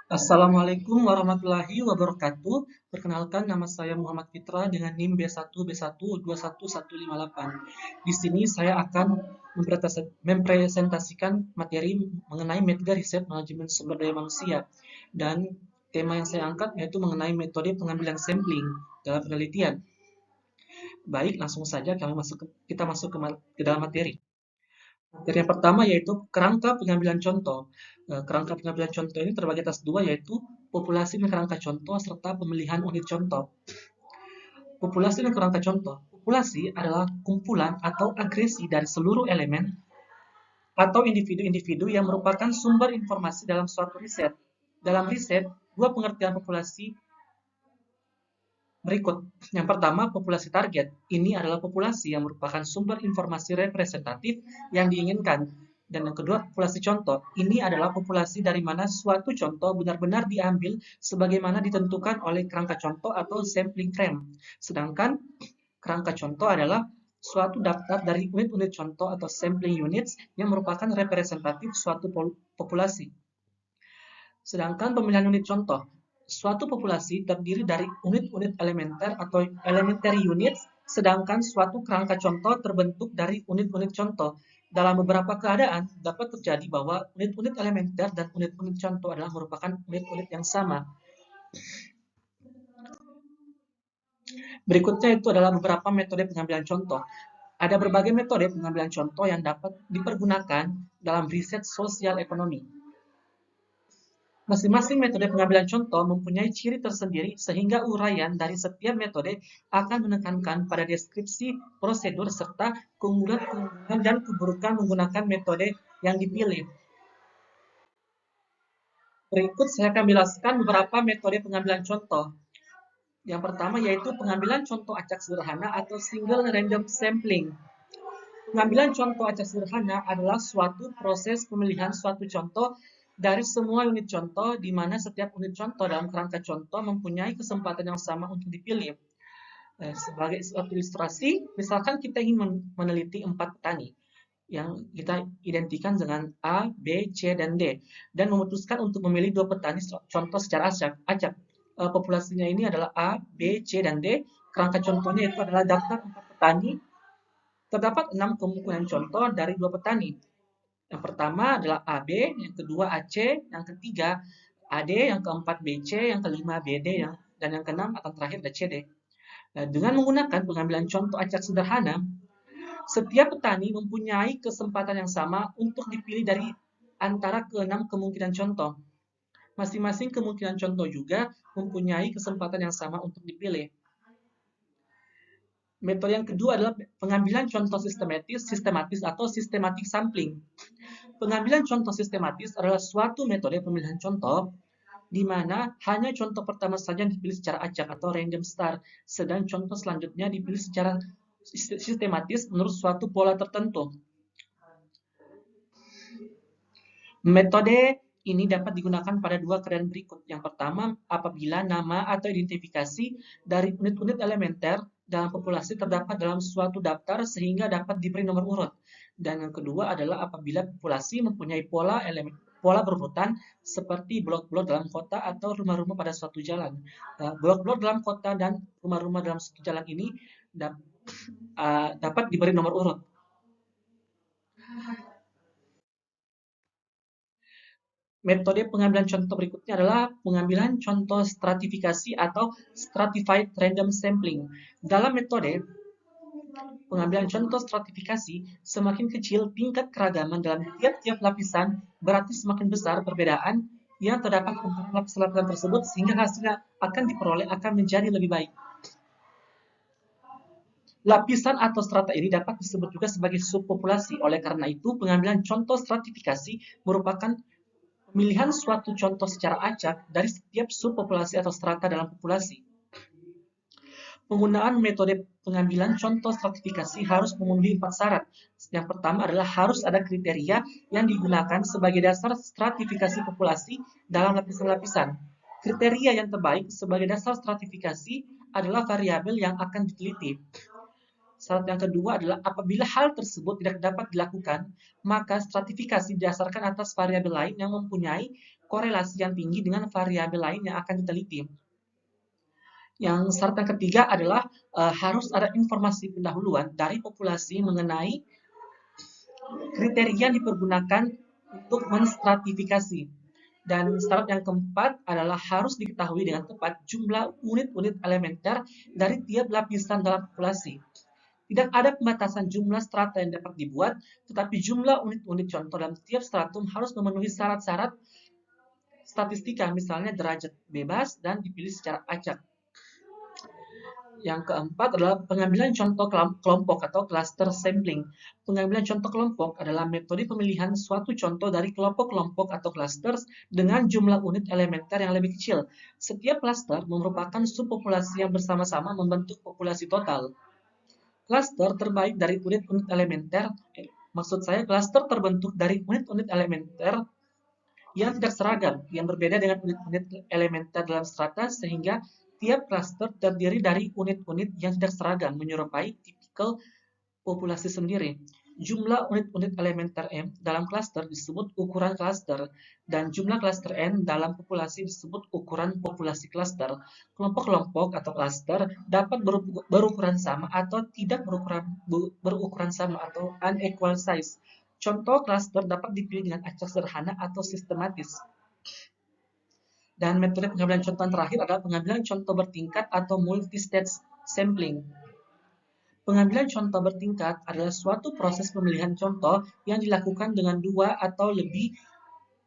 Assalamualaikum warahmatullahi wabarakatuh. Perkenalkan, nama saya Muhammad Fitra dengan NIM B1B1 21158. Di sini saya akan mempresentasikan materi mengenai metode riset manajemen sumber daya manusia. Dan tema yang saya angkat yaitu mengenai metode pengambilan sampling dalam penelitian. Baik, langsung saja kita masuk ke dalam materi. Materi yang pertama yaitu kerangka pengambilan contoh. Kerangka pengambilan contoh ini terbagi atas dua, yaitu populasi dan kerangka contoh serta pemilihan unit contoh. Populasi dan kerangka contoh. Populasi adalah kumpulan atau agresi dari seluruh elemen atau individu-individu yang merupakan sumber informasi dalam suatu riset. Dalam riset, dua pengertian populasi berikut. Yang pertama, populasi target. Ini adalah populasi yang merupakan sumber informasi representatif yang diinginkan. Dan yang kedua, populasi contoh. Ini adalah populasi dari mana suatu contoh benar-benar diambil sebagaimana ditentukan oleh kerangka contoh atau sampling frame. Sedangkan kerangka contoh adalah suatu daftar dari unit-unit contoh atau sampling units yang merupakan representatif suatu populasi. Sedangkan pemilihan unit contoh, suatu populasi terdiri dari unit-unit elementer atau elementary units, sedangkan suatu kerangka contoh terbentuk dari unit-unit contoh. Dalam beberapa keadaan, dapat terjadi bahwa unit-unit elementer dan unit-unit contoh adalah merupakan unit-unit yang sama. Berikutnya itu adalah beberapa metode pengambilan contoh. Ada berbagai metode pengambilan contoh yang dapat dipergunakan dalam riset sosial ekonomi. Masing-masing metode pengambilan contoh mempunyai ciri tersendiri sehingga uraian dari setiap metode akan menekankan pada deskripsi prosedur serta keunggulan dan keburukan menggunakan metode yang dipilih. Berikut saya akan menjelaskan beberapa metode pengambilan contoh. Yang pertama yaitu pengambilan contoh acak sederhana atau single random sampling. Pengambilan contoh acak sederhana adalah suatu proses pemilihan suatu contoh dari semua unit contoh, di mana setiap unit contoh dalam kerangka contoh mempunyai kesempatan yang sama untuk dipilih. Sebagai suatu ilustrasi, misalkan kita ingin meneliti 4 petani yang kita identikan dengan A, B, C, dan D, dan memutuskan untuk memilih 2 petani contoh secara acak. Populasinya ini adalah A, B, C, dan D. Kerangka contohnya itu adalah daftar 4 petani. Terdapat 6 kemungkinan contoh dari 2 petani. Yang pertama adalah AB, yang kedua AC, yang ketiga AD, yang keempat BC, yang kelima BD, dan yang keenam akan terakhir ada CD. Nah, dengan menggunakan pengambilan contoh acak sederhana, setiap petani mempunyai kesempatan yang sama untuk dipilih dari antara keenam kemungkinan contoh. Masing-masing kemungkinan contoh juga mempunyai kesempatan yang sama untuk dipilih. Metode yang kedua adalah pengambilan contoh sistematis atau systematic sampling. Pengambilan contoh sistematis adalah suatu metode pemilihan contoh di mana hanya contoh pertama saja dipilih secara acak atau random start, sedang contoh selanjutnya dipilih secara sistematis menurut suatu pola tertentu. Metode ini dapat digunakan pada dua keadaan berikut. Yang pertama, apabila nama atau identifikasi dari unit-unit elementer dalam populasi terdapat dalam suatu daftar sehingga dapat diberi nomor urut. Dan yang kedua adalah apabila populasi mempunyai pola berurutan seperti blok-blok dalam kota atau rumah-rumah pada suatu jalan. Blok-blok dalam kota dan rumah-rumah dalam suatu jalan ini dapat diberi nomor urut. Metode pengambilan contoh berikutnya adalah pengambilan contoh stratifikasi atau stratified random sampling. Dalam metode pengambilan contoh stratifikasi, semakin kecil tingkat keragaman dalam tiap-tiap lapisan, berarti semakin besar perbedaan yang terdapat antara lapisan-lapisan tersebut sehingga hasilnya akan diperoleh akan menjadi lebih baik. Lapisan atau strata ini dapat disebut juga sebagai subpopulasi. Oleh karena itu, pengambilan contoh stratifikasi merupakan pemilihan suatu contoh secara acak dari setiap subpopulasi atau strata dalam populasi. Penggunaan metode pengambilan contoh stratifikasi harus memenuhi 4 syarat. Yang pertama adalah harus ada kriteria yang digunakan sebagai dasar stratifikasi populasi dalam lapisan-lapisan. Kriteria yang terbaik sebagai dasar stratifikasi adalah variabel yang akan diteliti. Syarat yang kedua adalah apabila hal tersebut tidak dapat dilakukan, maka stratifikasi didasarkan atas variabel lain yang mempunyai korelasi yang tinggi dengan variabel lain yang akan diteliti. Yang syarat yang ketiga adalah harus ada informasi pendahuluan dari populasi mengenai kriteria yang dipergunakan untuk menstratifikasi. Dan syarat yang keempat adalah harus diketahui dengan tepat jumlah unit-unit elementer dari tiap lapisan dalam populasi. Tidak ada pembatasan jumlah strata yang dapat dibuat, tetapi jumlah unit-unit contoh dalam setiap stratum harus memenuhi syarat-syarat statistika, misalnya derajat bebas dan dipilih secara acak. Yang keempat adalah pengambilan contoh kelompok atau cluster sampling. Pengambilan contoh kelompok adalah metode pemilihan suatu contoh dari kelompok-kelompok atau clusters dengan jumlah unit elementer yang lebih kecil. Setiap cluster merupakan subpopulasi yang bersama-sama membentuk populasi total. Cluster terbaik dari unit-unit elementer, maksud saya cluster terbentuk dari unit-unit elementer yang tidak seragam, yang berbeda dengan unit-unit elementer dalam strata, sehingga tiap cluster terdiri dari unit-unit yang tidak seragam, menyerupai tipikal populasi sendiri. Jumlah unit-unit elementer M dalam cluster disebut ukuran cluster, dan jumlah cluster N dalam populasi disebut ukuran populasi cluster. Kelompok-kelompok atau cluster dapat berukuran sama atau tidak berukuran sama atau unequal size. Contoh cluster dapat dipilih dengan acak sederhana atau sistematis. Dan metode pengambilan contoh yang terakhir adalah pengambilan contoh bertingkat atau multi-stage sampling. Pengambilan contoh bertingkat adalah suatu proses pemilihan contoh yang dilakukan dengan 2 atau lebih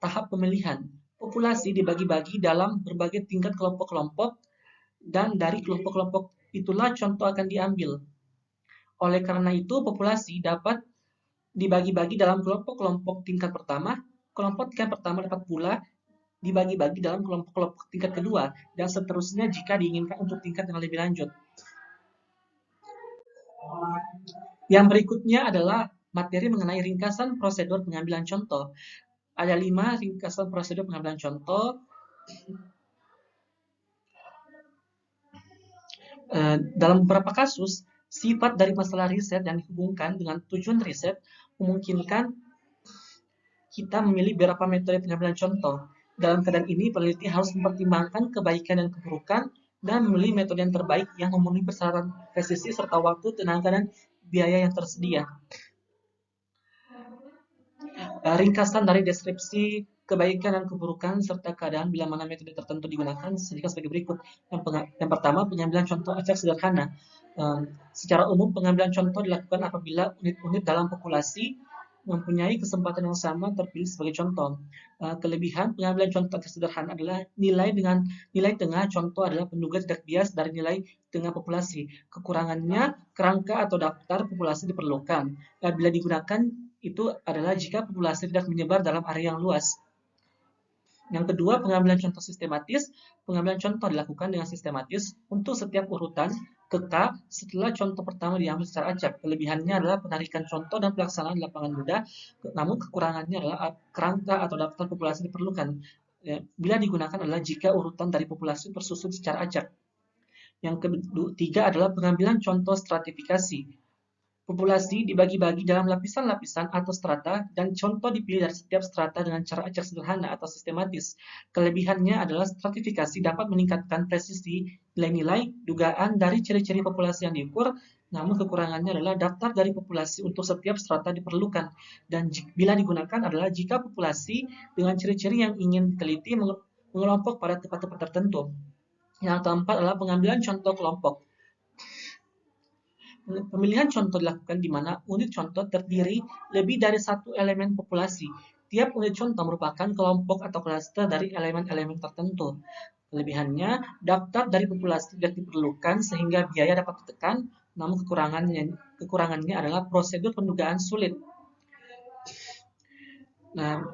tahap pemilihan. Populasi dibagi-bagi dalam berbagai tingkat kelompok-kelompok, dan dari kelompok-kelompok itulah contoh akan diambil. Oleh karena itu, populasi dapat dibagi-bagi dalam kelompok-kelompok tingkat pertama. Kelompok tingkat pertama dapat pula dibagi-bagi dalam kelompok-kelompok tingkat kedua, dan seterusnya jika diinginkan untuk tingkat yang lebih lanjut. Yang berikutnya adalah materi mengenai ringkasan prosedur pengambilan contoh. Ada 5 ringkasan prosedur pengambilan contoh. Dalam beberapa kasus, sifat dari masalah riset yang dihubungkan dengan tujuan riset memungkinkan kita memilih beberapa metode pengambilan contoh. Dalam keadaan ini, peneliti harus mempertimbangkan kebaikan dan keburukan dan memilih metode yang terbaik yang memenuhi persyaratan presisi serta waktu, tenaga, dan biaya yang tersedia. Ringkasan dari deskripsi kebaikan dan keburukan serta keadaan bila mana metode tertentu digunakan sebagai berikut. Yang pertama, pengambilan contoh acak sederhana. Secara umum, pengambilan contoh dilakukan apabila unit-unit dalam populasi mempunyai kesempatan yang sama terpilih sebagai contoh. Kelebihan pengambilan contoh sederhana adalah nilai tengah contoh adalah penduga tidak bias dari nilai tengah populasi. Kekurangannya, kerangka atau daftar populasi diperlukan. Bila digunakan itu adalah jika populasi tidak menyebar dalam area yang luas. Yang kedua, pengambilan contoh sistematis. Pengambilan contoh dilakukan dengan sistematis untuk setiap urutan ke K setelah contoh pertama diambil secara acak. Kelebihannya adalah penarikan contoh dan pelaksanaan di lapangan mudah, namun kekurangannya adalah kerangka atau daftar populasi diperlukan. Bila digunakan adalah jika urutan dari populasi tersusun secara acak. Yang ketiga adalah pengambilan contoh stratifikasi. Populasi dibagi-bagi dalam lapisan-lapisan atau strata, dan contoh dipilih dari setiap strata dengan cara acak sederhana atau sistematis. Kelebihannya adalah stratifikasi dapat meningkatkan presisi nilai-nilai dugaan dari ciri-ciri populasi yang diukur, namun kekurangannya adalah daftar dari populasi untuk setiap strata diperlukan, dan bila digunakan adalah jika populasi dengan ciri-ciri yang ingin diteliti mengelompok pada tempat-tempat tertentu. Yang keempat adalah pengambilan contoh kelompok. Pemilihan contoh dilakukan di mana unit contoh terdiri lebih dari satu elemen populasi. Tiap unit contoh merupakan kelompok atau klaster dari elemen-elemen tertentu. Kelebihannya, daftar dari populasi tidak diperlukan sehingga biaya dapat ditekan, namun kekurangannya adalah prosedur pendugaan sulit.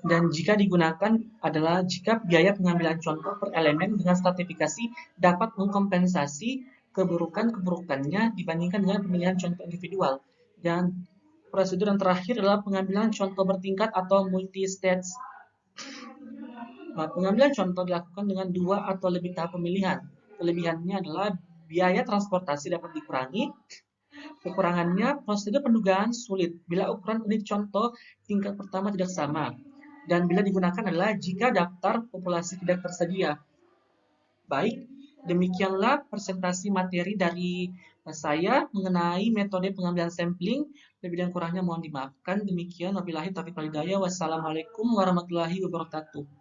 Dan jika digunakan adalah jika biaya pengambilan contoh per elemen dengan stratifikasi dapat mengkompensasi keburukan-keburukannya dibandingkan dengan pemilihan contoh individual. Dan prosedur yang terakhir adalah pengambilan contoh bertingkat atau multi-stage. Pengambilan contoh dilakukan dengan 2 atau lebih tahap pemilihan. Kelebihannya adalah biaya transportasi dapat dikurangi, Kekurangannya, prosedur pendugaan sulit bila ukuran unit contoh tingkat pertama tidak sama, dan bila digunakan adalah jika daftar populasi tidak tersedia. Baik, demikianlah presentasi materi dari saya mengenai metode pengambilan sampling. Lebih dan kurangnya mohon dimaafkan. Demikian, wabillahi taufiq wal hidayah. Wassalamualaikum warahmatullahi wabarakatuh.